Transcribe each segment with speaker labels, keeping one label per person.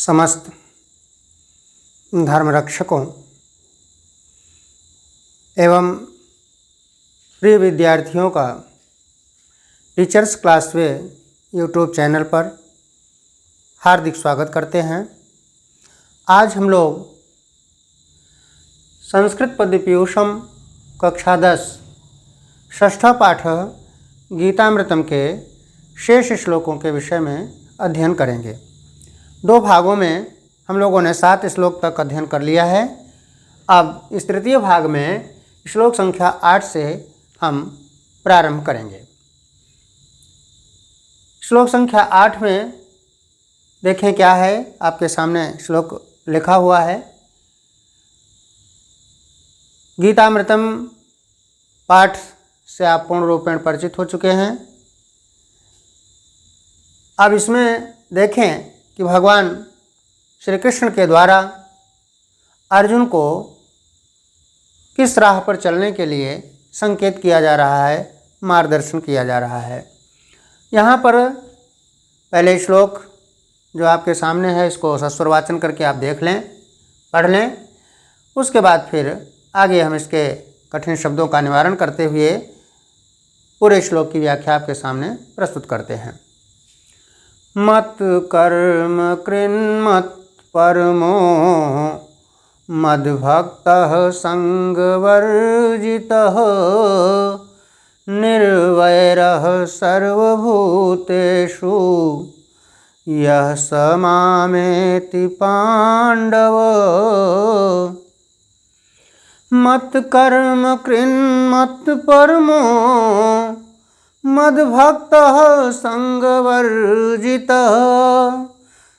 Speaker 1: समस्त धर्मरक्षकों एवं प्रिय विद्यार्थियों का टीचर्स क्लासवे यूट्यूब चैनल पर हार्दिक स्वागत करते हैं। आज हम लोग संस्कृत पद्यपीयूषम कक्षा 10 षष्ठा पाठ गीतामृतम के शेष श्लोकों के विषय में अध्ययन करेंगे। दो भागों में हम लोगों ने 7 श्लोक तक अध्ययन कर लिया है। अब इस तृतीय भाग में श्लोक संख्या 8 से हम प्रारंभ करेंगे। श्लोक संख्या 8 में देखें क्या है, आपके सामने श्लोक लिखा हुआ है। गीतामृतम पाठ से आप पूर्ण रूपेण परिचित हो चुके हैं। अब इसमें देखें कि भगवान श्री कृष्ण के द्वारा अर्जुन को किस राह पर चलने के लिए संकेत किया जा रहा है, मार्गदर्शन किया जा रहा है। यहाँ पर पहले श्लोक जो आपके सामने है, इसको सस्वर वाचन करके आप देख लें, पढ़ लें। उसके बाद फिर आगे हम इसके कठिन शब्दों का निवारण करते हुए पूरे श्लोक की व्याख्या आपके सामने प्रस्तुत करते हैं। मत कर्म कृन्मत परमो मद्भक्तः संगवर्जितः निर्वैरः सर्वभूतेषु यः स मामेति पाण्डव। मत कर्म कृन्मत परमो मद्भक्तः संगवर्जितः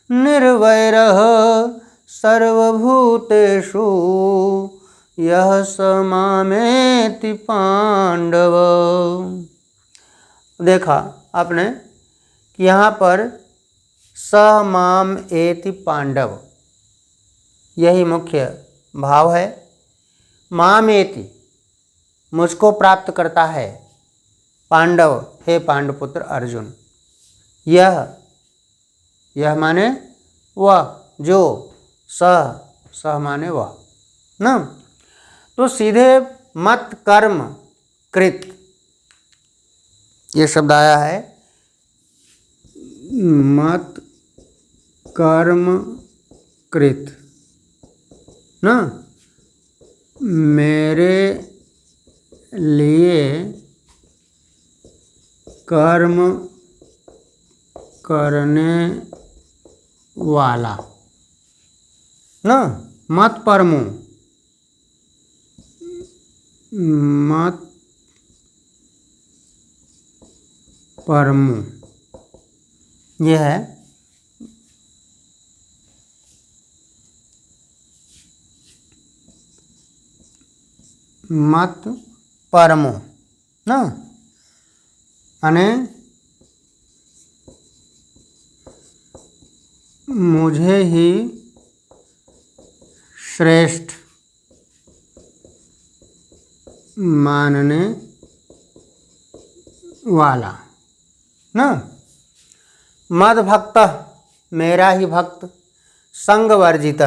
Speaker 1: निर्वैरः सर्वभूतेषु यः स मामेति पाण्डव। देखा आपने कि यहाँ पर स माम एति पांडव, यही मुख्य भाव है। मामेति मुझको प्राप्त करता है, पांडव हे पांडुपुत्र अर्जुन। यह माने वह, जो, सह माने वह ना। तो सीधे मत कर्म कृत ये शब्द आया है। मत कर्म कृत ना, मेरे लिए कर्म करने वाला ना। मत परमो, मत परमो यह है मत परमो ना, माने मुझे ही श्रेष्ठ मानने वाला ना। मद्भक्त मेरा ही भक्त, संगवर्जित,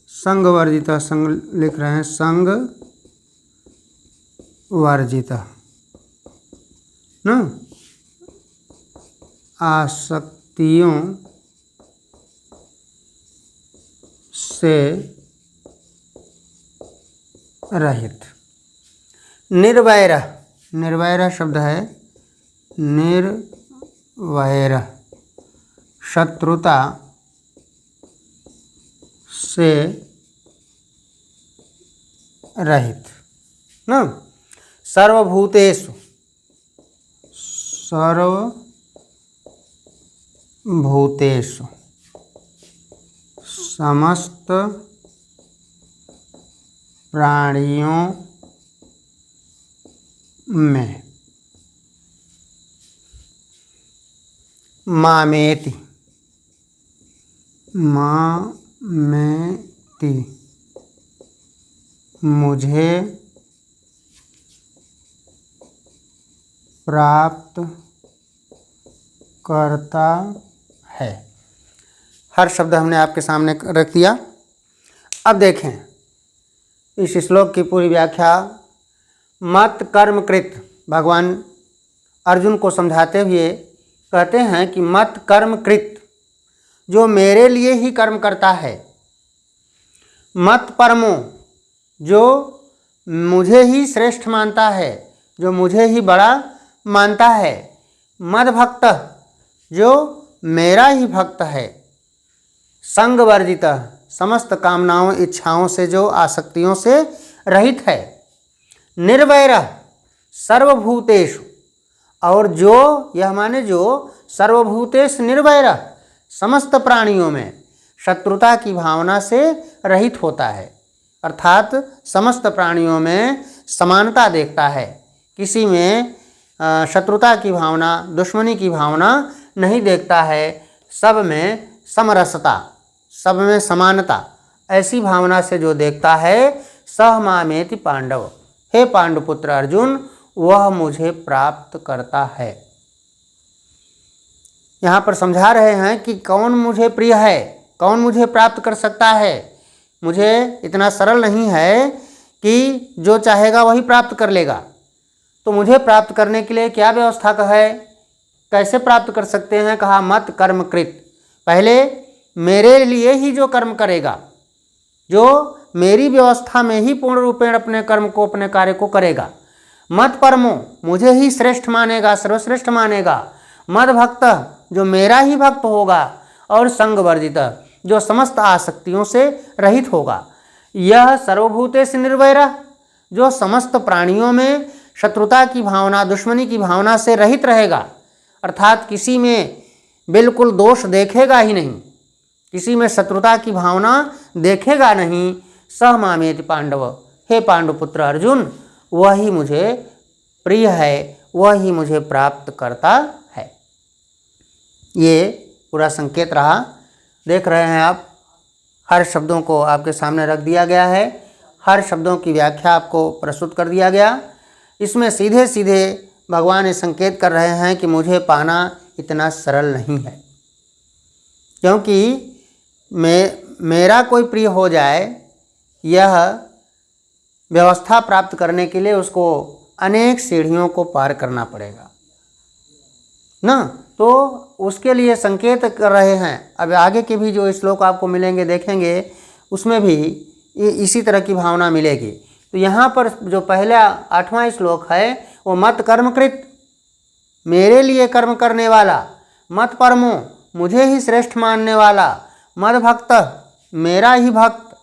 Speaker 1: संगवर्जित संग लिख रहे हैं, संग वर्जित ना, आसक्तियों से रहित। निर्वैर, निर्वैर शब्द है, निर्वैर शत्रुता से रहित ना। सर्वभूतेषु, सर्वभूतेषु समस्त प्राणियों में। मामेति, मामेति मुझे प्राप्त करता है। हर शब्द हमने आपके सामने रख दिया। अब देखें इस श्लोक की पूरी व्याख्या। मत कर्म कृत, भगवान अर्जुन को समझाते हुए कहते हैं कि मत कर्म कृत, जो मेरे लिए ही कर्म करता है। मत परमो, जो मुझे ही श्रेष्ठ मानता है, जो मुझे ही बड़ा मानता है। मद भक्त, जो मेरा ही भक्त है। संग वर्जित, समस्त कामनाओं इच्छाओं से जो आसक्तियों से रहित है। निर्वैर सर्वभूतेषु, और जो यह माने जो सर्वभूतेषु निर्वैर, समस्त प्राणियों में शत्रुता की भावना से रहित होता है। अर्थात समस्त प्राणियों में समानता देखता है, किसी में शत्रुता की भावना, दुश्मनी की भावना नहीं देखता है। सब में समरसता, सब में समानता, ऐसी भावना से जो देखता है। सह मामेति पांडव, हे पांडुपुत्र अर्जुन, वह मुझे प्राप्त करता है। यहाँ पर समझा रहे हैं कि कौन मुझे प्रिय है, कौन मुझे प्राप्त कर सकता है। मुझे इतना सरल नहीं है कि जो चाहेगा वही प्राप्त कर लेगा। तो मुझे प्राप्त करने के लिए क्या व्यवस्था है, कैसे प्राप्त कर सकते हैं। कहा मत कर्म कृत, पहले मेरे लिए ही जो कर्म करेगा, जो मेरी व्यवस्था में ही पूर्ण रूपेण अपने कर्म को, अपने कार्य को करेगा। मत परमो, मुझे ही श्रेष्ठ मानेगा, सर्वश्रेष्ठ मानेगा। मद भक्त, जो मेरा ही भक्त होगा। और संग वर्जित, जो समस्त आसक्तियों से रहित होगा। यह सर्वभूतेषु निर्वैर, जो समस्त प्राणियों में शत्रुता की भावना, दुश्मनी की भावना से रहित रहेगा। अर्थात किसी में बिल्कुल दोष देखेगा ही नहीं, किसी में शत्रुता की भावना देखेगा नहीं। सह मामेति पांडव, हे पांडुपुत्र अर्जुन, वही मुझे प्रिय है, वही मुझे प्राप्त करता है। ये पूरा संकेत रहा। देख रहे हैं आप, हर शब्दों को आपके सामने रख दिया गया है, हर शब्दों की व्याख्या आपको प्रस्तुत कर दिया गया। इसमें सीधे सीधे भगवान ये संकेत कर रहे हैं कि मुझे पाना इतना सरल नहीं है, क्योंकि मेरा कोई प्रिय हो जाए, यह व्यवस्था प्राप्त करने के लिए उसको अनेक सीढ़ियों को पार करना पड़ेगा ना। तो उसके लिए संकेत कर रहे हैं। अब आगे के भी जो श्लोक आपको मिलेंगे, देखेंगे, उसमें भी इसी तरह की भावना मिलेगी। तो यहाँ पर जो पहला 8वां श्लोक है वो मत कर्मकृत, मेरे लिए कर्म करने वाला। मत परमो, मुझे ही श्रेष्ठ मानने वाला। मद भक्त, मेरा ही भक्त।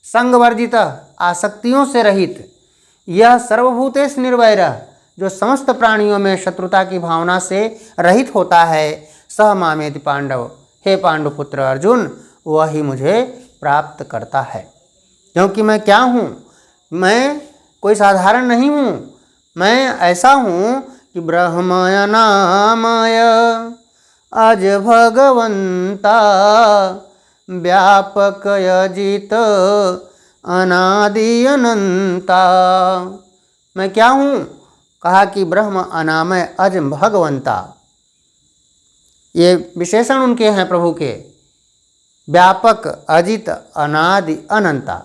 Speaker 1: संग वर्जित, आसक्तियों से रहित। यह सर्वभूतेषु निर्वैर, जो समस्त प्राणियों में शत्रुता की भावना से रहित होता है। सह मामेति पांडव, हे पांडुपुत्र अर्जुन, वही मुझे प्राप्त करता है। क्योंकि मैं क्या हूँ, मैं कोई साधारण नहीं हूँ, मैं ऐसा हूँ कि ब्रह्मय नामय अज भगवंता व्यापक अजित अनादि अनंता। मैं क्या हूँ, कहा कि ब्रह्म अनामय अज भगवंता, ये विशेषण उनके हैं प्रभु के। व्यापक अजित अनादि अनंता,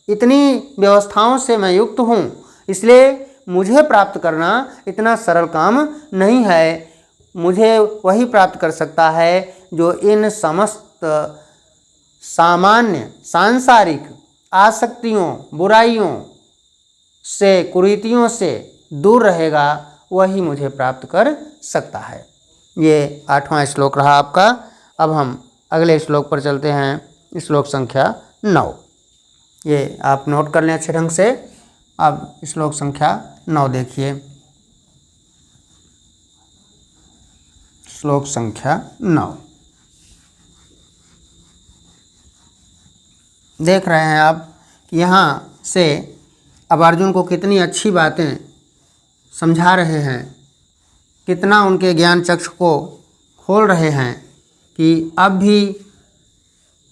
Speaker 1: इतनी व्यवस्थाओं से मैं युक्त हूँ, इसलिए मुझे प्राप्त करना इतना सरल काम नहीं है। मुझे वही प्राप्त कर सकता है जो इन समस्त सामान्य सांसारिक आसक्तियों, बुराइयों से, कुरीतियों से दूर रहेगा, वही मुझे प्राप्त कर सकता है। ये 8वां श्लोक रहा आपका। अब हम अगले श्लोक पर चलते हैं, श्लोक संख्या 9। ये आप नोट कर लें अच्छे ढंग से। अब श्लोक संख्या 9 देखिए। श्लोक संख्या 9 देख रहे हैं आप कि यहाँ से अब अर्जुन को कितनी अच्छी बातें समझा रहे हैं, कितना उनके ज्ञान चक्षु को खोल रहे हैं कि अब भी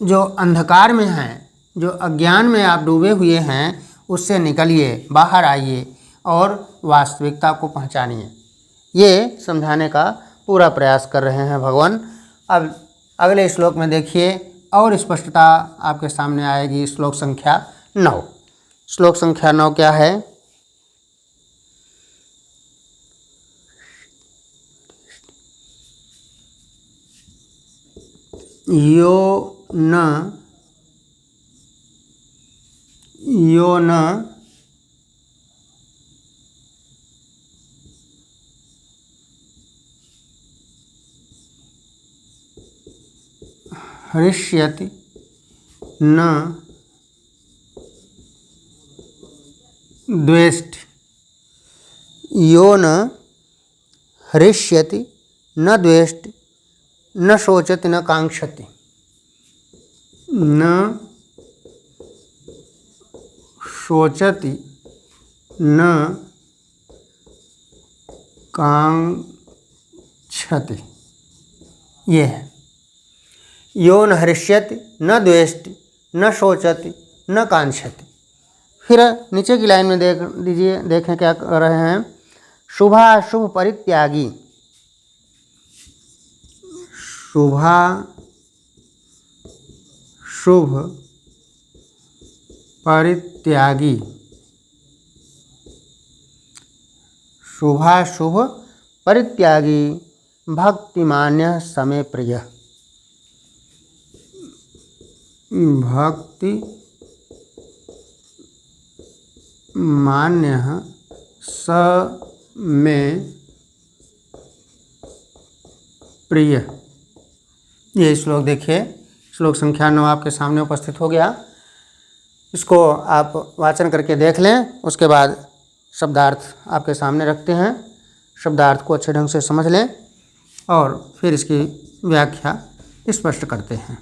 Speaker 1: जो अंधकार में हैं, जो अज्ञान में आप डूबे हुए हैं, उससे निकलिए, बाहर आइए और वास्तविकता को पहचानिए। ये समझाने का पूरा प्रयास कर रहे हैं भगवान। अब अगले श्लोक में देखिए और स्पष्टता आपके सामने आएगी। श्लोक संख्या 9। श्लोक संख्या 9 क्या है? यो न हृष्यति न द्वेष्टि। यो न हृष्यति न द्वेष्टि न शोचति न कांक्षति। न शोचति न कांक्षति, ये है। यो न हृष्यति न द्वेष्टि न शोचति न कांक्षति। फिर नीचे की लाइन में देख दीजिए, देखें क्या कर रहे हैं। शुभाशुभ परित्यागी, शुभाशुभ परित्यागी, शुभाशुभ परित्यागी भक्तिमान्य समे प्रिय। भक्ति मान्य स में प्रिय। ये श्लोक देखिए, श्लोक संख्या 9 आपके सामने उपस्थित हो गया। इसको आप वाचन करके देख लें, उसके बाद शब्दार्थ आपके सामने रखते हैं। शब्दार्थ को अच्छे ढंग से समझ लें और फिर इसकी व्याख्या स्पष्ट करते हैं।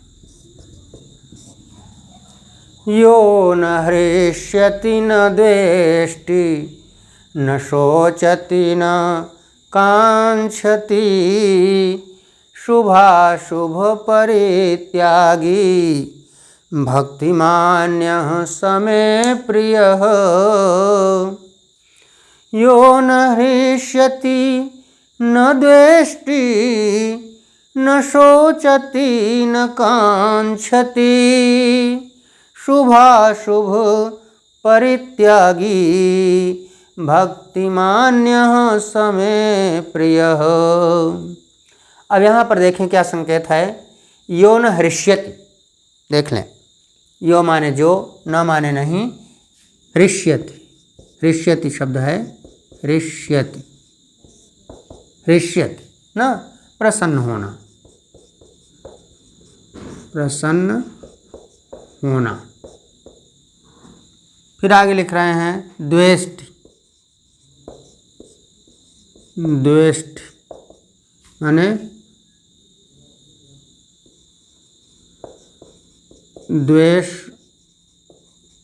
Speaker 1: यो न हृष्यति न द्वेष्टि न शोचति न कांक्षति शुभाशुभ परित्यागी भक्तिमान्यः समे प्रियः। यो न हृष्यति न द्वेष्टि न शोचति न कांक्षति शुभाशुभ परित्यागी भक्तिमान्यः समे प्रियः। अब यहाँ पर देखें क्या संकेत है। यो न हृष्यति, देख लें। यो माने जो, न माने नहीं। हृष्यति, हृष्यति शब्द है, हृष्यति, हृष्यति ना, प्रसन्न होना, प्रसन्न होना। फिर आगे लिख रहे हैं द्वेष्टि, द्वेष्टि माने द्वेष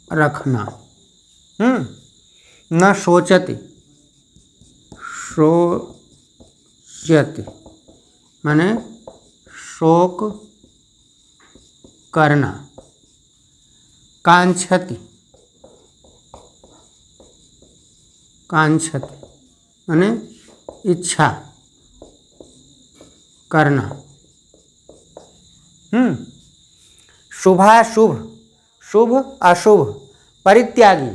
Speaker 1: रखना। न शोचति, शोचति माने शोक करना। कांक्षति, कांक्षति माने इच्छा करना। शुभाशुभ, शुभ अशुभ, परित्यागी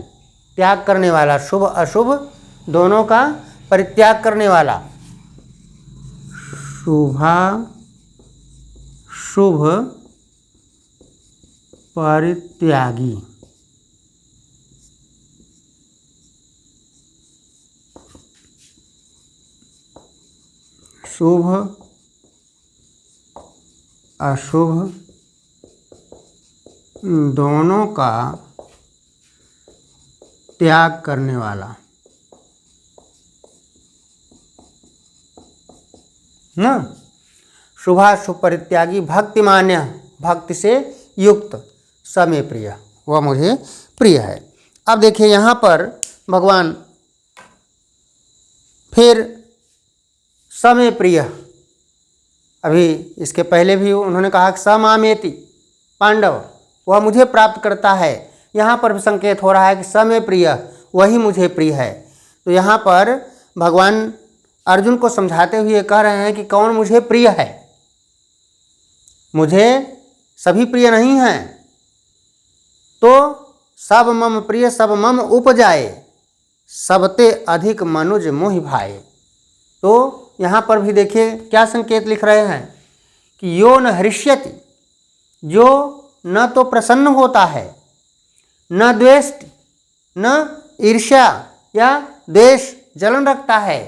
Speaker 1: त्याग करने वाला, शुभ अशुभ दोनों का परित्याग करने वाला। शुभाशुभ परित्यागी, शुभ अशुभ दोनों का त्याग करने वाला ना। शुभाशुभ परित्यागी भक्तिमान्य, भक्ति से युक्त, समे प्रिय, वह मुझे प्रिय है। अब देखिए यहाँ पर भगवान फिर समे प्रिय, अभी इसके पहले भी उन्होंने कहा कि स मामेति पांडव, वह मुझे प्राप्त करता है। यहाँ पर भी संकेत हो रहा है कि समे प्रिय, वही मुझे प्रिय है। तो यहाँ पर भगवान अर्जुन को समझाते हुए कह रहे हैं कि कौन मुझे प्रिय है। मुझे सभी प्रिय नहीं हैं, तो सब मम प्रिय सब मम उपजाए, सबते अधिक मनुज मोहि भाए। तो यहाँ पर भी देखिए क्या संकेत लिख रहे हैं कि यो न हृष्यति, जो न तो प्रसन्न होता है, न द्वेष्टि, न ईर्ष्या या द्वेष जलन रखता है,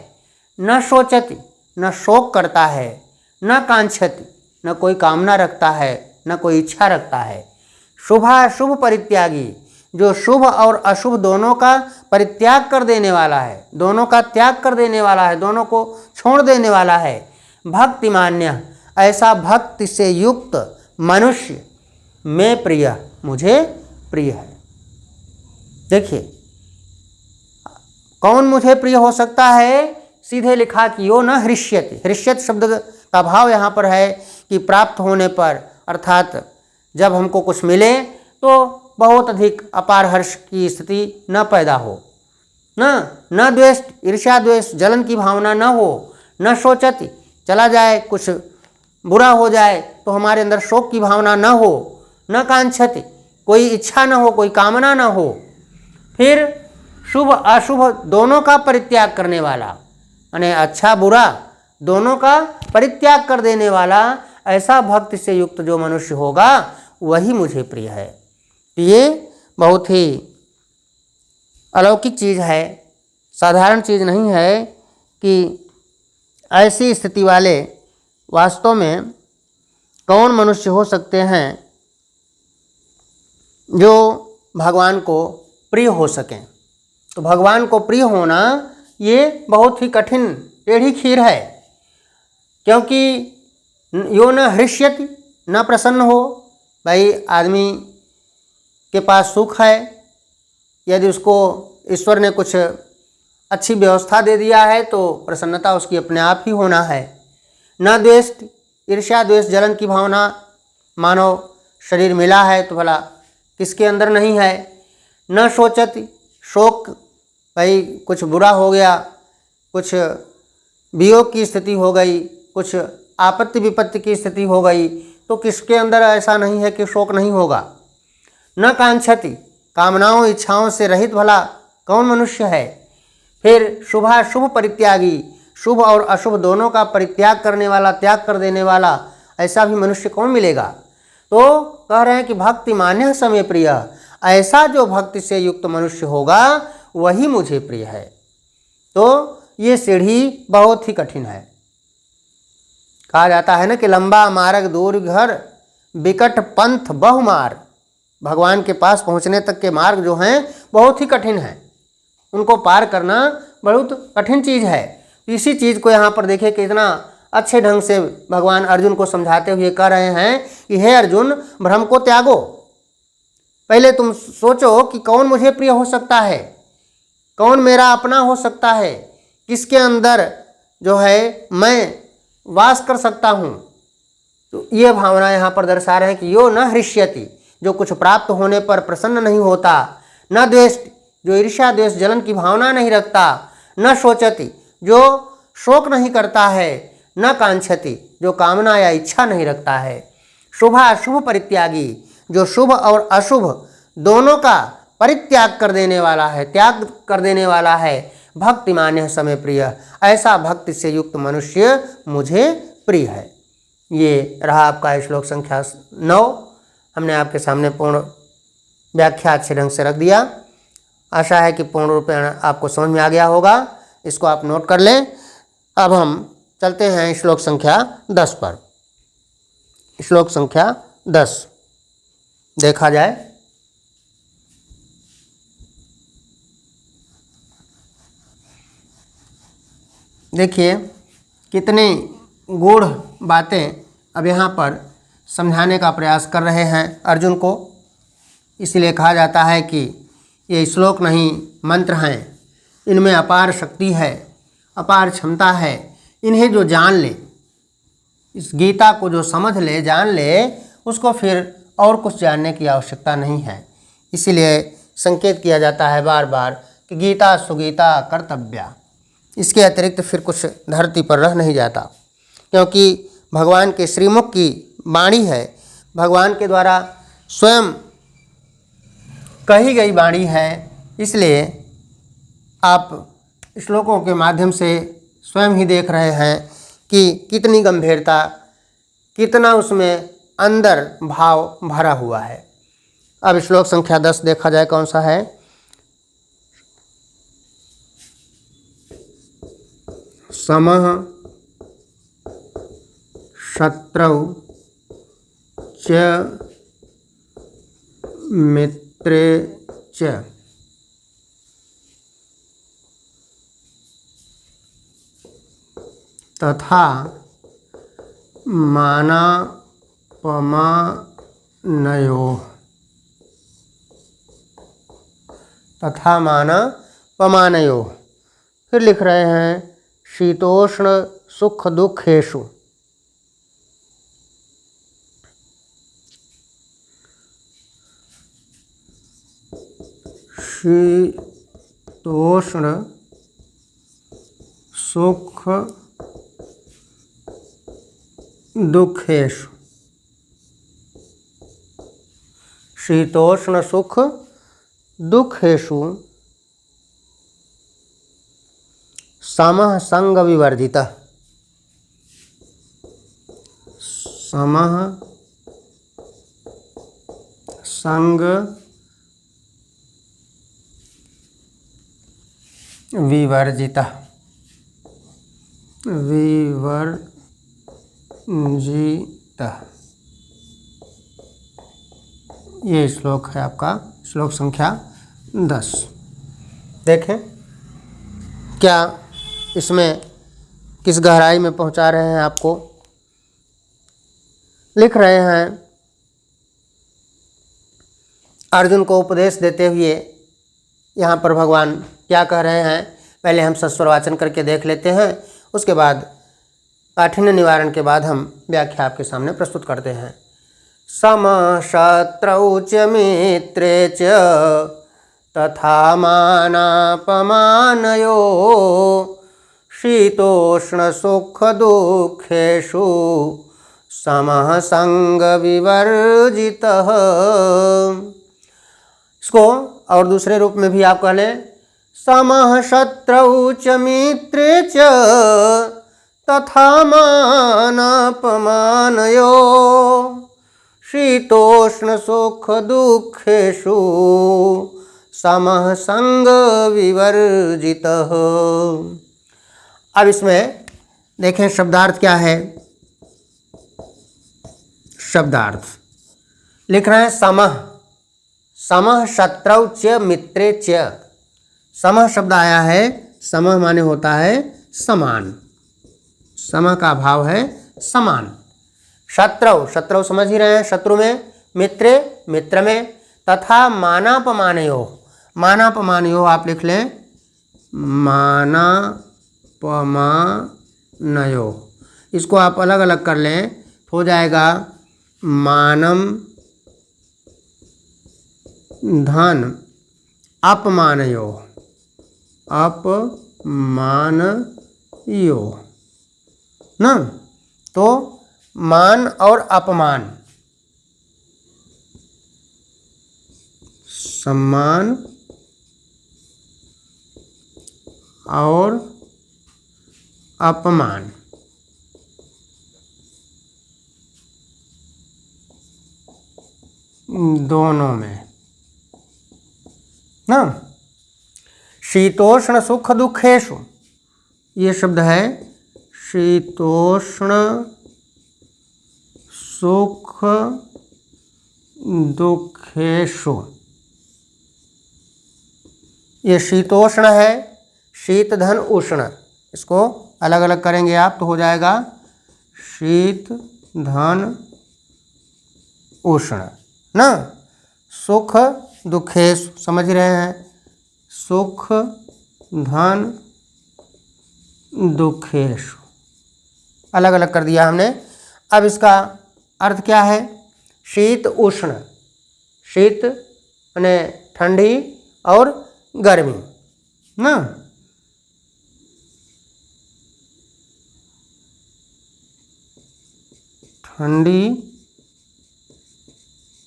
Speaker 1: न शोचति, न शोक करता है, न कांक्षति, न कोई कामना रखता है, न कोई इच्छा रखता है। शुभाशुभ परित्यागी, जो शुभ और अशुभ दोनों का परित्याग कर देने वाला है, दोनों का त्याग कर देने वाला है, दोनों को छोड़ देने वाला है। भक्ति मान्य, ऐसा भक्ति से युक्त मनुष्य में प्रिय, मुझे प्रिय है। देखिए कौन मुझे प्रिय हो सकता है, सीधे लिखा कि यो न हृष्यति। हृष्यति शब्द का भाव यहाँ पर है कि प्राप्त होने पर, अर्थात जब हमको कुछ मिले तो बहुत अधिक अपार हर्ष की स्थिति न पैदा हो, न द्वेष, ईर्ष्या द्वेष जलन की भावना न हो, न शोचति, चला जाए कुछ बुरा हो जाए तो हमारे अंदर शोक की भावना न हो, न कांक्षति, कोई इच्छा न हो, कोई कामना न हो। फिर शुभ अशुभ दोनों का परित्याग करने वाला, यानी अच्छा बुरा दोनों का परित्याग कर देने वाला, ऐसा भक्ति से युक्त जो मनुष्य होगा वही मुझे प्रिय है। ये बहुत ही अलौकिक चीज़ है, साधारण चीज़ नहीं है कि ऐसी स्थिति वाले वास्तव में कौन मनुष्य हो सकते हैं जो भगवान को प्रिय हो सकें। तो भगवान को प्रिय होना ये बहुत ही कठिन टेढ़ी खीर है, क्योंकि यो न हृष्यति, न प्रसन्न हो। भाई आदमी के पास सुख है, यदि उसको ईश्वर ने कुछ अच्छी व्यवस्था दे दिया है तो प्रसन्नता उसकी अपने आप ही होना है। न द्वेष, ईर्ष्या द्वेष जलन की भावना, मानव शरीर मिला है तो भला किसके अंदर नहीं है। न शोचति, शोक, भाई कुछ बुरा हो गया, कुछ वियोग की स्थिति हो गई, कुछ आपत्ति विपत्ति की स्थिति हो गई, तो किसके अंदर ऐसा नहीं है कि शोक नहीं होगा। न कांक्षति, कामनाओं इच्छाओं से रहित भला कौन मनुष्य है। फिर शुभाशुभ परित्यागी, शुभ और अशुभ दोनों का परित्याग करने वाला, त्याग कर देने वाला, ऐसा भी मनुष्य कौन मिलेगा। तो कह रहे हैं कि भक्ति मान्य समय प्रिय, ऐसा जो भक्ति से युक्त मनुष्य होगा वही मुझे प्रिय है। तो ये सीढ़ी बहुत ही कठिन है। कहा जाता है ना कि लंबा मार्ग दूर घर, विकट पंथ बहुमार। भगवान के पास पहुंचने तक के मार्ग जो हैं बहुत ही कठिन हैं, उनको पार करना बहुत कठिन चीज़ है। इसी चीज़ को यहाँ पर देखिए कि इतना अच्छे ढंग से भगवान अर्जुन को समझाते हुए कह रहे हैं कि हे अर्जुन, भ्रम को त्यागो। पहले तुम सोचो कि कौन मुझे प्रिय हो सकता है, कौन मेरा अपना हो सकता है, किसके अंदर जो है मैं वास कर सकता हूँ। तो ये भावना यहाँ पर दर्शा रहे हैं कि यो न हृष्यति, जो कुछ प्राप्त होने पर प्रसन्न नहीं होता, न द्वेष, जो ईर्ष्या द्वेष जलन की भावना नहीं रखता, न शोचति, जो शोक नहीं करता है, न कांक्षति, जो कामना या इच्छा नहीं रखता है। शुभाशुभ परित्यागी, जो शुभ और अशुभ दोनों का परित्याग कर देने वाला है, त्याग कर देने वाला है। भक्ति मान्य समय प्रिय, ऐसा भक्ति से युक्त मनुष्य मुझे प्रिय है। ये रहा आपका श्लोक संख्या 9। हमने आपके सामने पूर्ण व्याख्या अच्छे ढंग से रख दिया। आशा है कि पूर्ण रूप में आपको समझ में आ गया होगा। इसको आप नोट कर लें। अब हम चलते हैं श्लोक संख्या 10 पर। श्लोक संख्या 10 देखा जाए। देखिए कितनी गूढ़ बातें अब यहाँ पर समझाने का प्रयास कर रहे हैं अर्जुन को। इसलिए कहा जाता है कि ये श्लोक नहीं मंत्र हैं, इनमें अपार शक्ति है, अपार क्षमता है। इन्हें जो जान ले, इस गीता को जो समझ ले, जान ले, उसको फिर और कुछ जानने की आवश्यकता नहीं है। इसीलिए संकेत किया जाता है बार बार कि गीता सुगीता कर्तव्या। इसके अतिरिक्त फिर कुछ धरती पर रह नहीं जाता, क्योंकि भगवान के श्रीमुख की वाणी है, भगवान के द्वारा स्वयं कही गई वाणी है, इसलिए आप श्लोकों के माध्यम से स्वयं ही देख रहे हैं कि कितनी गंभीरता, कितना उसमें अंदर भाव भरा हुआ है। अब श्लोक संख्या 10 देखा जाए कौन सा है। समः शत्रौ च मित्रे च तथा मानापमानयोः। तथा मानापमानयोः। फिर लिख रहे हैं शीतोष्ण सुख दुखेषु। शीतोष्ण सुख दुखेषु। शीतोष्ण सुख दुखेषु समः संग विवर्जितः। समः संग विवर्जितः। विवर्जितः, ये श्लोक है आपका, श्लोक संख्या 10। देखें क्या इसमें किस गहराई में पहुंचा रहे हैं आपको। लिख रहे हैं अर्जुन को उपदेश देते हुए, यहाँ पर भगवान क्या कह रहे हैं, पहले हम सस्वर वाचन करके देख लेते हैं, उसके बाद काठिन्य निवारण के बाद हम व्याख्या आपके सामने प्रस्तुत करते हैं। समः शत्रौ च मित्रे च तथा मानापमानयोः शीतोष्ण सुख दुखेषु समः संग विवर्जितः। इसको और दूसरे रूप में भी आप कह लें, समः शत्रौ च मित्रे च तथा मानापमानयोः शीतोष्ण सुख दुखेषु समः संग विवर्जितः। अब इसमें देखें शब्दार्थ क्या है। शब्दार्थ लिख रहे हैं समः। समः शत्रौ च मित्रे च। समः शब्द आया है, समः माने होता है समान। समः का भाव है समान। शत्रौ, शत्रु समझ ही रहे हैं, शत्रु में, मित्रे, मित्र में, तथा मानापमानयोः। मानापमानयोः आप लिख लें, मानापमानयोः। इसको आप अलग अलग कर लें, हो जाएगा मानम धन अपमानयोः। अपमानयोः ना, तो मान और अपमान, सम्मान और अपमान, दोनों में ना। शीतोष्ण सुख दुखेषु, ये शब्द है शीतोष्ण सुख दुखेषु। ये शीतोष्ण है, शीत धन उष्ण, इसको अलग अलग करेंगे आप तो हो जाएगा शीत धन उष्ण ना। सुख दुखेषु समझ रहे हैं, सुख धन दुखेषु अलग अलग कर दिया हमने। अब इसका अर्थ क्या है, शीत उष्ण, शीत यानी ठंडी और गर्मी ना। ठंडी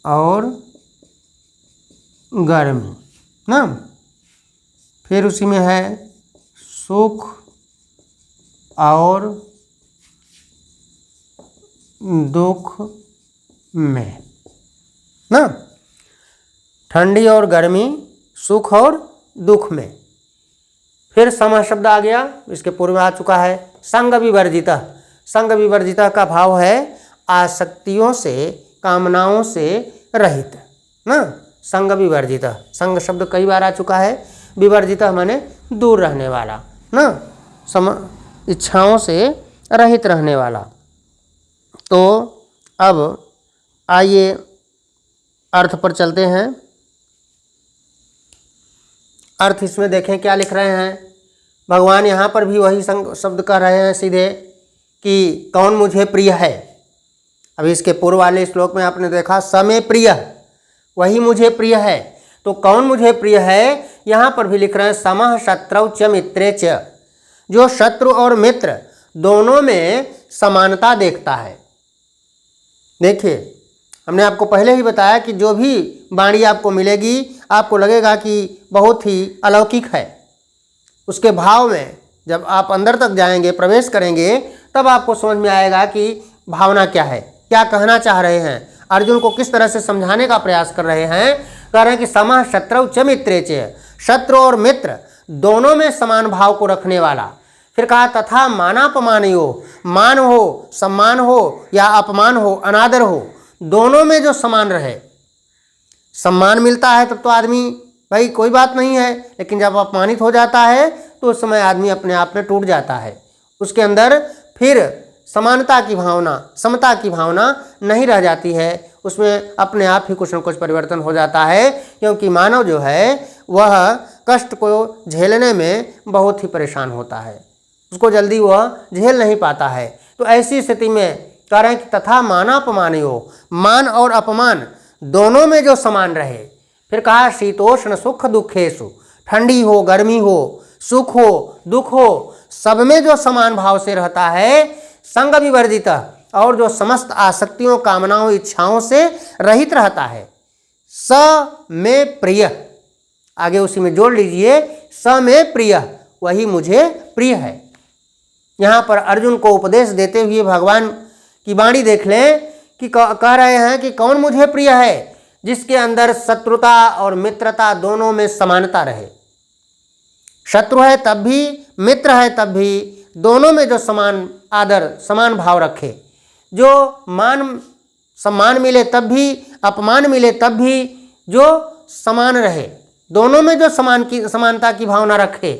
Speaker 1: और गर्मी ना। फिर उसी में है सुख और दुख में ना। ठंडी और गर्मी, सुख और दुख में। फिर समः शब्द आ गया, इसके पूर्व में आ चुका है। संग विवर्जिता, संग विवर्जिता का भाव है आसक्तियों से, कामनाओं से रहित ना। संग विवर्जिता, संग शब्द कई बार आ चुका है। विवर्जिता माने दूर रहने वाला ना, इच्छाओं से रहित रहने वाला। तो अब आइए अर्थ पर चलते हैं। अर्थ इसमें देखें क्या लिख रहे हैं। भगवान यहाँ पर भी वही शब्द कह रहे हैं सीधे कि कौन मुझे प्रिय है। अभी इसके पूर्व वाले श्लोक में आपने देखा समय प्रिय, वही मुझे प्रिय है। तो कौन मुझे प्रिय है, यहाँ पर भी लिख रहे हैं समः शत्रौ च मित्रे च, जो शत्रु और मित्र दोनों में समानता देखता है। देखिए, हमने आपको पहले ही बताया कि जो भी वाणी आपको मिलेगी आपको लगेगा कि बहुत ही अलौकिक है। उसके भाव में जब आप अंदर तक जाएंगे, प्रवेश करेंगे, तब आपको समझ में आएगा कि भावना क्या है, क्या कहना चाह रहे हैं, अर्जुन को किस तरह से समझाने का प्रयास कर रहे हैं। कह रहे हैं कि समः शत्रौ च मित्रे च, शत्रु और मित्र दोनों में समान भाव को रखने वाला। फिर कहा तथा मानापमानयो, मान हो, सम्मान हो या अपमान हो, अनादर हो, दोनों में जो समान रहे। सम्मान मिलता है तब तो आदमी भाई कोई बात नहीं है, लेकिन जब अपमानित हो जाता है तो उस समय आदमी अपने आप में टूट जाता है। उसके अंदर फिर समानता की भावना, समता की भावना नहीं रह जाती है, उसमें अपने आप ही कुछ न कुछ परिवर्तन हो जाता है। क्योंकि मानव जो है वह कष्ट को झेलने में बहुत ही परेशान होता है, उसको जल्दी वह झेल नहीं पाता है। तो ऐसी स्थिति में कह रहे हैं कि तथा मानापमानयो, मान और अपमान दोनों में जो समान रहे। फिर कहा शीतोष्ण सुख दुखेषु, ठंडी हो, गर्मी हो, सुख हो, दुख हो, सब में जो समान भाव से रहता है। संग विवर्जिता, और जो समस्त आसक्तियों, कामनाओं, इच्छाओं से रहित रहता है। स में प्रिय, आगे उसी में जोड़ लीजिए, स में प्रिय, वही मुझे प्रिय है। यहाँ पर अर्जुन को उपदेश देते हुए भगवान की वाणी देख लें कि कह रहे हैं कि कौन मुझे प्रिय है, जिसके अंदर शत्रुता और मित्रता दोनों में समानता रहे। शत्रु है तब भी, मित्र है तब भी, दोनों में जो समान आदर, समान भाव रखे। जो मान सम्मान मिले तब भी, अपमान मिले तब भी, जो समान रहे, दोनों में जो समानता की भावना रखे।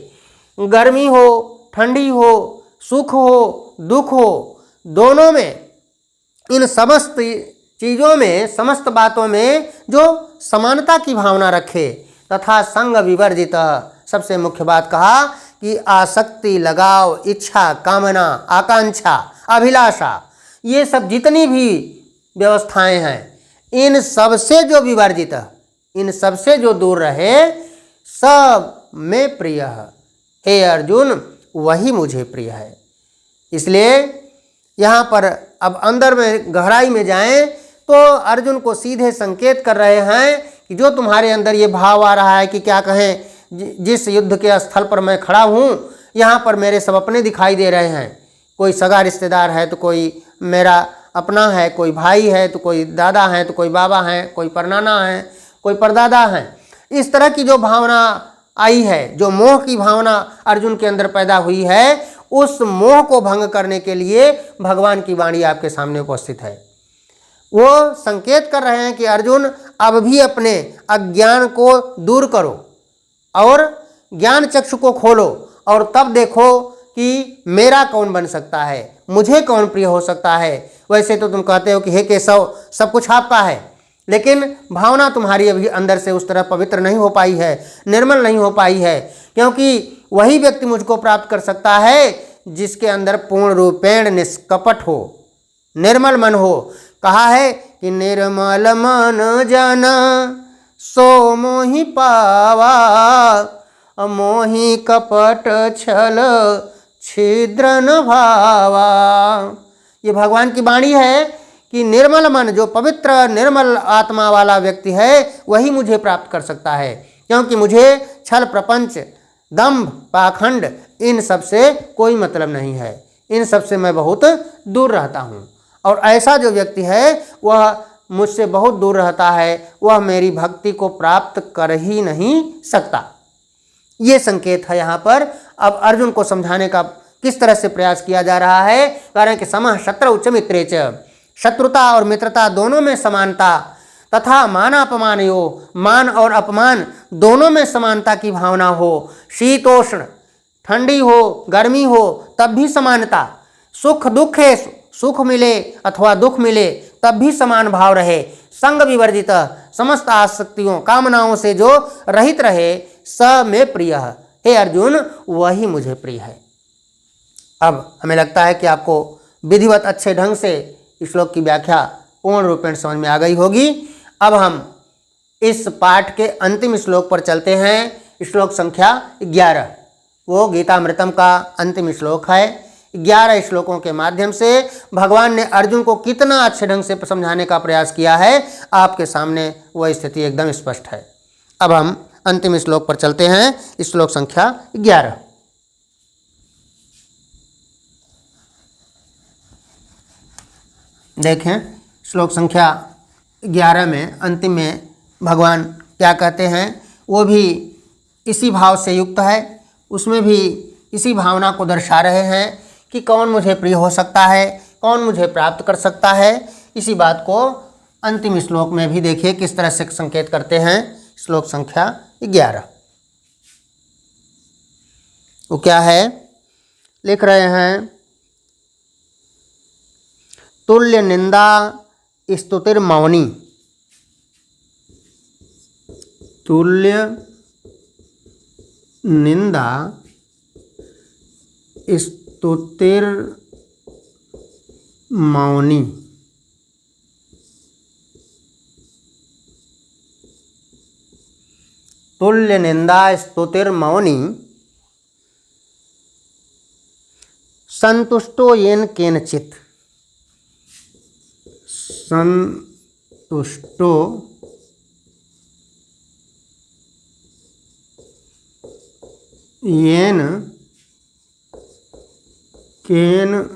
Speaker 1: गर्मी हो, ठंडी हो, सुख हो, दुख हो, दोनों में, इन समस्त चीज़ों में, समस्त बातों में जो समानता की भावना रखे। तथा संग विवर्जित, सबसे मुख्य बात कहा कि आसक्ति, लगाव, इच्छा, कामना, आकांक्षा, अभिलाषा, ये सब जितनी भी व्यवस्थाएं हैं, इन सब से जो विवर्जित, इन सब से जो दूर रहे, सब में प्रिय, हे अर्जुन वही मुझे प्रिय है। इसलिए यहाँ पर अब अंदर में गहराई में जाएं तो अर्जुन को सीधे संकेत कर रहे हैं कि जो तुम्हारे अंदर ये भाव आ रहा है कि क्या कहें, जिस युद्ध के स्थल पर मैं खड़ा हूँ, यहाँ पर मेरे सब अपने दिखाई दे रहे हैं। कोई सगा रिश्तेदार है तो कोई मेरा अपना है, कोई भाई है तो कोई दादा है, तो कोई बाबा है, कोई परनाना है, कोई परदादा है। इस तरह की जो भावना आई है, जो मोह की भावना अर्जुन के अंदर पैदा हुई है, उस मोह को भंग करने के लिए भगवान की वाणी आपके सामने उपस्थित है। वो संकेत कर रहे हैं कि अर्जुन अब भी अपने अज्ञान को दूर करो और ज्ञान चक्षु को खोलो, और तब देखो कि मेरा कौन बन सकता है, मुझे कौन प्रिय हो सकता है। वैसे तो तुम कहते हो कि हे केशव सब कुछ आपका है, लेकिन भावना तुम्हारी अभी अंदर से उस तरह पवित्र नहीं हो पाई है, निर्मल नहीं हो पाई है। क्योंकि वही व्यक्ति मुझको प्राप्त कर सकता है जिसके अंदर पूर्ण रूपेण निष्कपट हो, निर्मल मन हो। कहा है कि निर्मल मन जाना सो मोहि पावा, मोहि कपट छल छिद्र न भावा। ये भगवान की वाणी है कि निर्मल मन, जो पवित्र निर्मल आत्मा वाला व्यक्ति है वही मुझे प्राप्त कर सकता है, क्योंकि मुझे छल प्रपंच, दंभ, पाखंड इन सब से कोई मतलब नहीं है। इन सब से मैं बहुत दूर रहता हूँ, और ऐसा जो व्यक्ति है वह मुझसे बहुत दूर रहता है, वह मेरी भक्ति को प्राप्त कर ही नहीं सकता। ये संकेत है यहाँ पर। अब अर्जुन को समझाने का किस तरह से प्रयास किया जा रहा है। कारण कि समः शत्रौ च मित्रे च, शत्रुता और मित्रता दोनों में समानता, तथा मानापमानयो, मान और अपमान दोनों में समानता की भावना हो, शीतोष्ण, ठंडी हो गर्मी हो तब भी समानता, सुख दुख है, सुख मिले अथवा दुख मिले तब भी समान भाव रहे, संग विवर्जित, समस्त आसक्तियों कामनाओं से जो रहित रहे, स में प्रिय। हे अर्जुन, वही मुझे प्रिय है। अब हमें लगता है कि आपको विधिवत अच्छे ढंग से इस श्लोक की व्याख्या पूर्ण रूपेण समझ में आ गई होगी। अब हम इस पाठ के अंतिम श्लोक पर चलते हैं। श्लोक संख्या 11, वो गीतामृतम का अंतिम श्लोक है। 11 श्लोकों के माध्यम से भगवान ने अर्जुन को कितना अच्छे ढंग से समझाने का प्रयास किया है, आपके सामने वह स्थिति एकदम स्पष्ट है। अब हम अंतिम श्लोक पर चलते हैं। श्लोक संख्या 11। देखें, श्लोक संख्या 11 में अंतिम में भगवान क्या कहते हैं, वो भी इसी भाव से युक्त है। उसमें भी इसी भावना को दर्शा रहे हैं कि कौन मुझे प्रिय हो सकता है, कौन मुझे प्राप्त कर सकता है। इसी बात को अंतिम श्लोक में भी देखिए किस तरह से संकेत करते हैं। श्लोक संख्या 11 वो क्या है, लिख रहे हैं, तुल्य निंदा स्तुतिर्मौनी, तुल्य निंदा स्तुतिर्मौनी। तुल्य निंदा स्तुतिर्मौनी, संतुष्टो येन केनचित्, संतुष्टो येन केनचित्,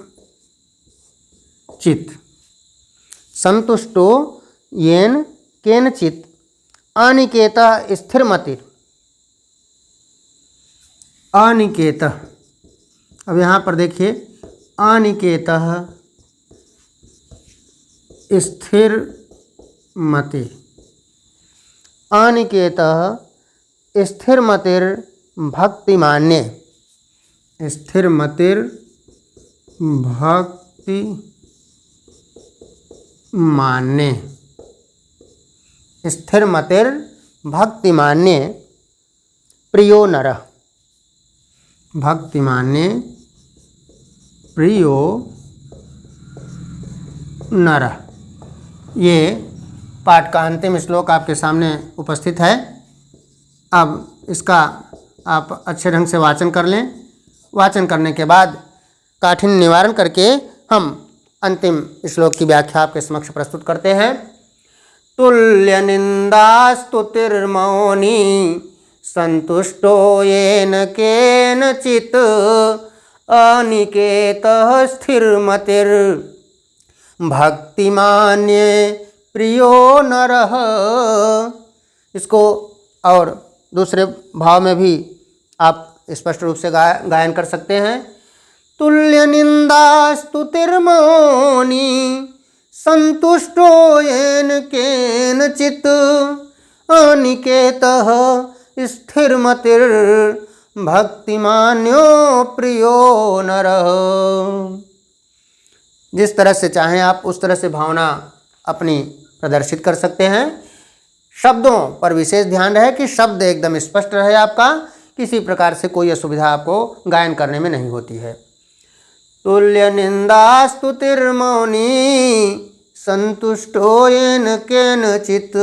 Speaker 1: संतुष्टो येन केनचित्, अनिकेतः स्थिरमतिर्। अनिकेतः, अब यहाँ पर देखिए, अनिकेतः स्थिरमति, अनिकेतः स्थिरमतिर् भक्तिमान्ये, स्थिरमतिर् भक्तिमान्ये, स्थिरमतिर् भक्तिमान्ये प्रियो नरः, भक्तिमान्ये प्रियो नरः। ये पाठ का अंतिम श्लोक आपके सामने उपस्थित है। अब इसका आप अच्छे ढंग से वाचन कर लें। वाचन करने के बाद काठिन्य निवारण करके हम अंतिम श्लोक की व्याख्या आपके समक्ष प्रस्तुत करते हैं। तुल्य निंदा स्तुतिर्मौनी, संतुष्टो येन केनचित्, अनिकेतः स्थिरमतिर् भक्तिमान्ये प्रियो नरः। इसको और दूसरे भाव में भी आप स्पष्ट रूप से गायन कर सकते हैं। तुल्य निंदा स्तुतिर्मौनी, संतुष्टो येन केनचित्, अनिकेतः स्थिरमतिर् भक्तिमान्यो प्रियो नरः। जिस तरह से चाहें आप उस तरह से भावना अपनी प्रदर्शित कर सकते हैं। शब्दों पर विशेष ध्यान रहे कि शब्द एकदम स्पष्ट रहे आपका, किसी प्रकार से कोई असुविधा आपको गायन करने में नहीं होती है। तुल्य निंदा स्तुतिर्मौनी, संतुष्टो येन केनचित्,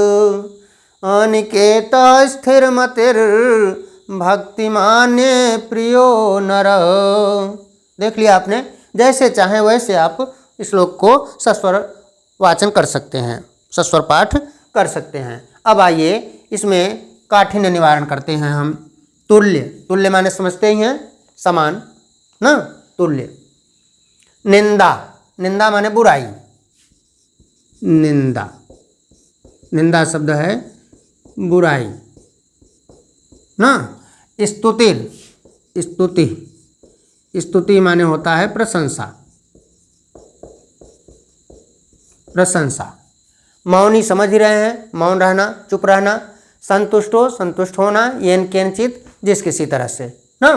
Speaker 1: अनिकेतः स्थिरमतिर् भक्तिमान्ये प्रियो नरः। देख लिया आपने, जैसे चाहें वैसे आप श्लोक को सस्वर वाचन कर सकते हैं, सस्वर पाठ कर सकते हैं। अब आइए इसमें काठिन्य निवारण करते हैं हम। तुल्य, तुल्य माने समझते ही हैं, समान ना, तुल्य। निंदा, निंदा माने बुराई, निंदा, निंदा शब्द है बुराई ना। स्तुति, स्तुति, स्तुति माने होता है प्रशंसा, प्रशंसा। मौनी समझ ही रहे हैं, मौन रहना, चुप रहना। संतुष्टो, संतुष्ट होना, येन केनचित, जिस किसी तरह से ना।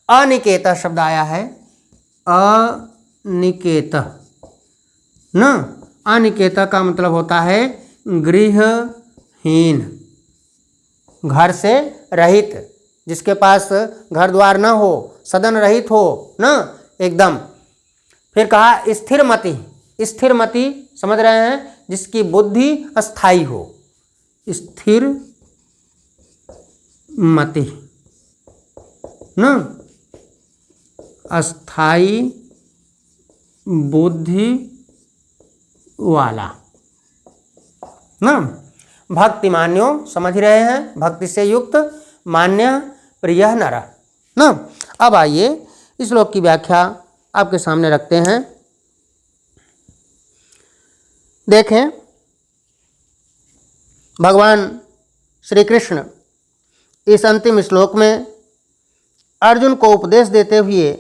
Speaker 1: अनिकेत शब्द आया है, अनिकेत ना। अनिकेत का मतलब होता है गृहहीन, घर से रहित, जिसके पास घर द्वार न हो, सदन रहित हो ना एकदम। फिर कहा स्थिरमति, स्थिरमति समझ रहे हैं, जिसकी बुद्धि अस्थाई हो, स्थिर मति ना, अस्थाई बुद्धि वाला ना। भक्ति मान्यो समझ रहे हैं, भक्ति से युक्त, मान्य प्रिय नर ना। अब आइए इस श्लोक की व्याख्या आपके सामने रखते हैं। देखें, भगवान श्री कृष्ण इस अंतिम श्लोक में अर्जुन को उपदेश देते हुए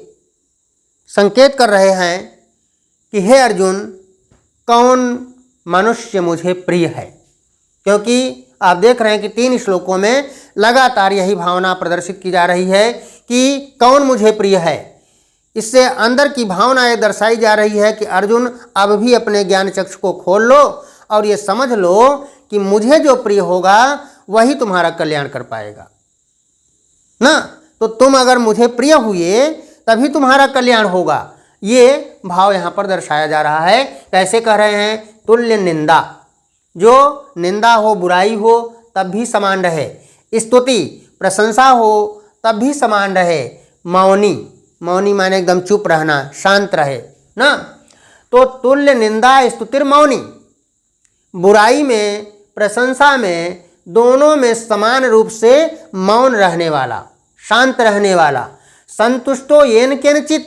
Speaker 1: संकेत कर रहे हैं कि हे अर्जुन, कौन मनुष्य मुझे प्रिय है। क्योंकि आप देख रहे हैं कि 3 श्लोकों में लगातार यही भावना प्रदर्शित की जा रही है कि कौन मुझे प्रिय है। इससे अंदर की भावना ये दर्शाई जा रही है कि अर्जुन अब भी अपने ज्ञान चक्षु को खोल लो और ये समझ लो कि मुझे जो प्रिय होगा वही तुम्हारा कल्याण कर पाएगा ना। तो तुम अगर मुझे प्रिय हुए तभी तुम्हारा कल्याण होगा। ये भाव यहाँ पर दर्शाया जा रहा है। कैसे कह रहे हैं? तुल्य निंदा, जो निंदा हो, बुराई हो तब भी समान रहे, स्तुति प्रशंसा हो तब भी समान रहे, मौनी, मौनी माने एकदम चुप रहना, शांत रहे ना। तो तुल्य निंदा स्तुतिर मौनी, बुराई में प्रशंसा में दोनों में समान रूप से मौन रहने वाला, शांत रहने वाला। संतुष्टो येन केनचित,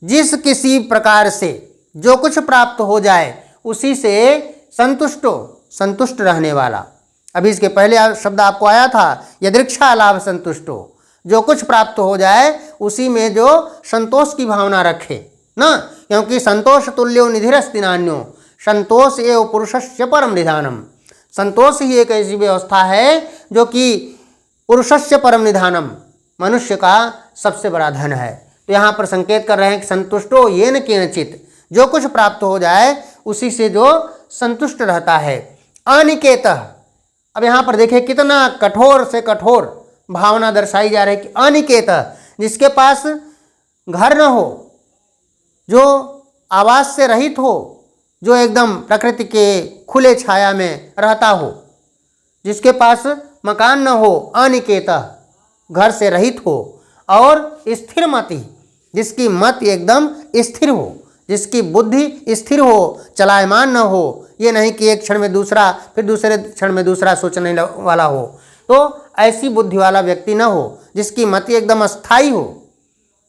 Speaker 1: जिस किसी प्रकार से जो कुछ प्राप्त हो जाए उसी से संतुष्टो, संतुष्ट रहने वाला। अभी इसके पहले शब्द आपको आया था यदृक्षा लाभ संतुष्टो, जो कुछ प्राप्त हो जाए उसी में जो संतोष की भावना रखे ना। क्योंकि संतोष तुल्यो निधिरस्ति नान्यो, संतोष एव पुरुषस्य परम निधानम। संतोष ही एक ऐसी व्यवस्था है जो कि पुरुषस्य परम निधानम, मनुष्य का सबसे बड़ा धन है। तो यहाँ पर संकेत कर रहे हैं कि संतुष्टो येन केनचित, जो कुछ प्राप्त हो जाए उसी से जो संतुष्ट रहता है। अनिकेत, अब यहाँ पर देखिए कितना कठोर से कठोर भावना दर्शाई जा रही है कि अनिकेत, जिसके पास घर न हो, जो आवास से रहित हो, जो एकदम प्रकृति के खुले छाया में रहता हो, जिसके पास मकान न हो, अनिकेत घर से रहित हो, और स्थिर मति, जिसकी मत एकदम स्थिर हो, जिसकी बुद्धि स्थिर हो, चलायमान न हो। ये नहीं कि एक क्षण में दूसरा फिर दूसरे क्षण में दूसरा सोचने वाला हो। तो ऐसी बुद्धि वाला व्यक्ति न हो, जिसकी मति एकदम अस्थाई हो,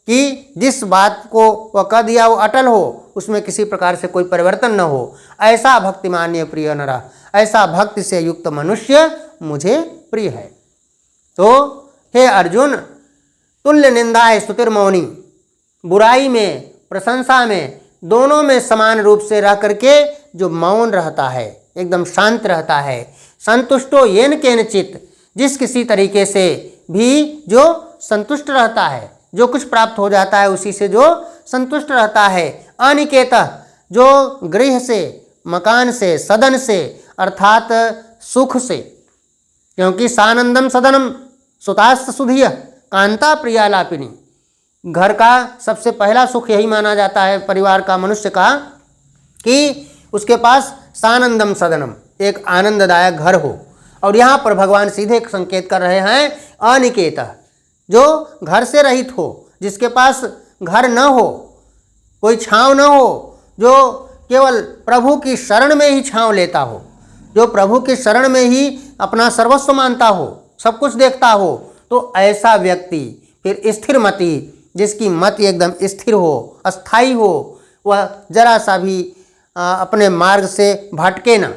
Speaker 1: कि जिस बात को वह कह दिया वो अटल हो, उसमें किसी प्रकार से कोई परिवर्तन न हो। ऐसा भक्तिमान्य प्रिय नर, ऐसा भक्ति से युक्त मनुष्य मुझे प्रिय है। तो हे अर्जुन, तुल्य निंदा स्तुतिर्मौनी, बुराई में प्रशंसा में दोनों में समान रूप से रह करके जो मौन रहता है, एकदम शांत रहता है। संतुष्टो येन केनचित, जिस किसी तरीके से भी जो संतुष्ट रहता है, जो कुछ प्राप्त हो जाता है उसी से जो संतुष्ट रहता है। अनिकेत, जो गृह से, मकान से, सदन से, अर्थात सुख से, क्योंकि सानंदम सदनम सुतास्त सुधिय कांता प्रियालापिनी, घर का सबसे पहला सुख यही माना जाता है परिवार का, मनुष्य का, कि उसके पास सानंदम सदनम, एक आनंददायक घर हो। और यहाँ पर भगवान सीधे संकेत कर रहे हैं अनिकेत, जो घर से रहित हो, जिसके पास घर न हो, कोई छांव न हो, जो केवल प्रभु की शरण में ही छांव लेता हो, जो प्रभु की शरण में ही अपना सर्वस्व मानता हो, सब कुछ देखता हो, तो ऐसा व्यक्ति फिर स्थिर मति, जिसकी मत एकदम स्थिर हो, अस्थाई हो, वह जरा सा भी अपने मार्ग से भटके न,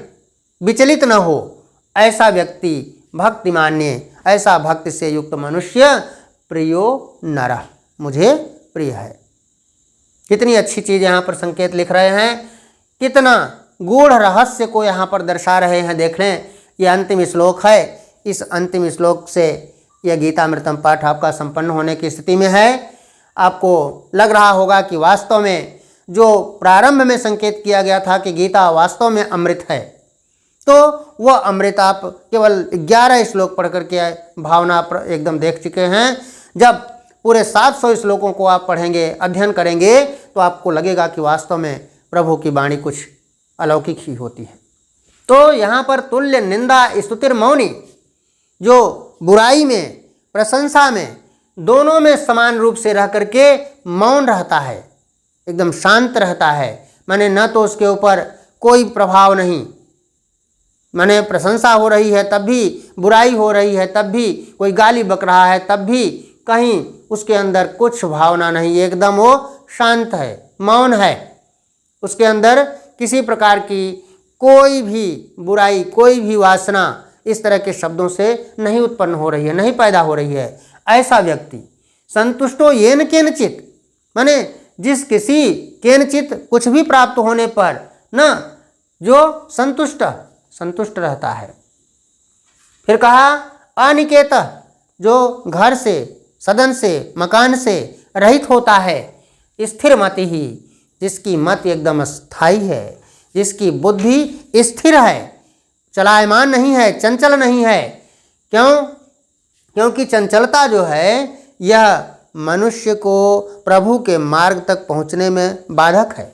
Speaker 1: विचलित न हो, ऐसा व्यक्ति भक्तिमान्य, ऐसा भक्ति से युक्त मनुष्य प्रियो नरः, मुझे प्रिय है। कितनी अच्छी चीज़ यहाँ पर संकेत लिख रहे हैं, कितना गूढ़ रहस्य को यहाँ पर दर्शा रहे हैं। देख लें, यह अंतिम श्लोक है। इस अंतिम श्लोक से यह गीतामृतम पाठ आपका संपन्न होने की स्थिति में है। आपको लग रहा होगा कि वास्तव में जो प्रारंभ में संकेत किया गया था कि गीता वास्तव में अमृत है, तो वह अमृत आप केवल 11 श्लोक पढ़ करके भावना एकदम देख चुके हैं। जब पूरे 700 श्लोकों को आप पढ़ेंगे, अध्ययन करेंगे, तो आपको लगेगा कि वास्तव में प्रभु की वाणी कुछ अलौकिक ही होती है। तो यहाँ पर तुल्य निंदा स्तुतिर मौनी, जो बुराई में प्रशंसा में दोनों में समान रूप से रह करके मौन रहता है, एकदम शांत रहता है, माने न तो उसके ऊपर कोई प्रभाव नहीं, माने प्रशंसा हो रही है तब भी, बुराई हो रही है तब भी, कोई गाली बक रहा है तब भी, कहीं उसके अंदर कुछ भावना नहीं, एकदम वो शांत है, मौन है। उसके अंदर किसी प्रकार की कोई भी बुराई, कोई भी वासना इस तरह के शब्दों से नहीं उत्पन्न हो रही है, नहीं पैदा हो रही है। ऐसा व्यक्ति संतुष्टो येन केनचित, माने जिस किसी केनचित कुछ भी प्राप्त होने पर न जो संतुष्ट रहता है। फिर कहा अनिकेत, जो घर से, सदन से, मकान से रहित होता है। स्थिर मति ही, जिसकी मत एकदम स्थायी है, जिसकी बुद्धि स्थिर है, चलायमान नहीं है, चंचल नहीं है। क्यों? क्योंकि चंचलता जो है यह मनुष्य को प्रभु के मार्ग तक पहुंचने में बाधक है।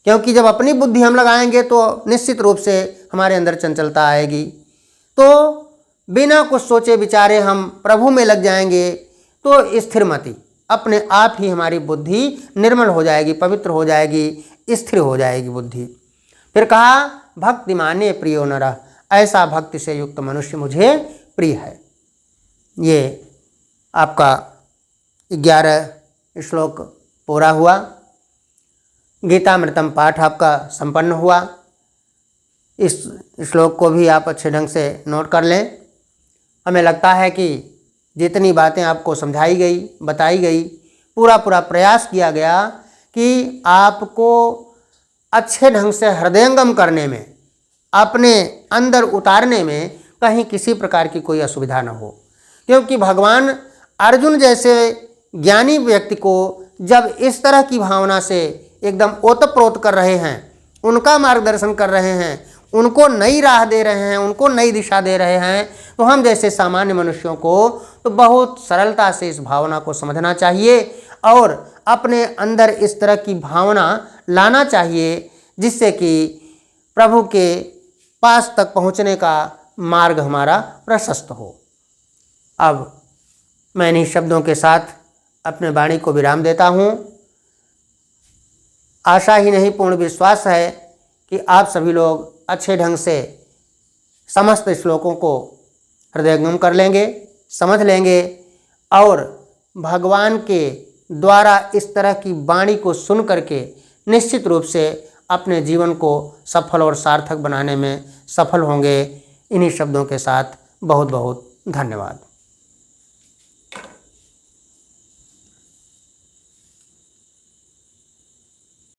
Speaker 1: क्योंकि जब अपनी बुद्धि हम लगाएंगे तो निश्चित रूप से हमारे अंदर चंचलता आएगी। तो बिना कुछ सोचे विचारे हम प्रभु में लग जाएंगे तो स्थिर मति, अपने आप ही हमारी बुद्धि निर्मल हो जाएगी, पवित्र हो जाएगी, स्थिर हो जाएगी बुद्धि। फिर कहा भक्तिमाने प्रियो नरः, ऐसा भक्ति से युक्त मनुष्य मुझे प्रिय है। ये आपका 11 श्लोक पूरा हुआ। गीतामृतम पाठ आपका संपन्न हुआ। इस श्लोक को भी आप अच्छे ढंग से नोट कर लें। हमें लगता है कि जितनी बातें आपको समझाई गई, बताई गई, पूरा प्रयास किया गया कि आपको अच्छे ढंग से हृदयंगम करने में, अपने अंदर उतारने में कहीं किसी प्रकार की कोई असुविधा न हो। क्योंकि भगवान अर्जुन जैसे ज्ञानी व्यक्ति को जब इस तरह की भावना से एकदम ओतप्रोत कर रहे हैं, उनका मार्गदर्शन कर रहे हैं, उनको नई राह दे रहे हैं, उनको नई दिशा दे रहे हैं, तो हम जैसे सामान्य मनुष्यों को तो बहुत सरलता से इस भावना को समझना चाहिए और अपने अंदर इस तरह की भावना लाना चाहिए, जिससे कि प्रभु के पास तक पहुंचने का मार्ग हमारा प्रशस्त हो। अब मैं इन्हीं शब्दों के साथ अपने वाणी को विराम देता हूँ। आशा ही नहीं, पूर्ण विश्वास है कि आप सभी लोग अच्छे ढंग से समस्त श्लोकों को हृदयंगम कर लेंगे, समझ लेंगे और भगवान के द्वारा इस तरह की वाणी को सुन करके निश्चित रूप से अपने जीवन को सफल और सार्थक बनाने में सफल होंगे। इन्हीं शब्दों के साथ बहुत बहुत धन्यवाद।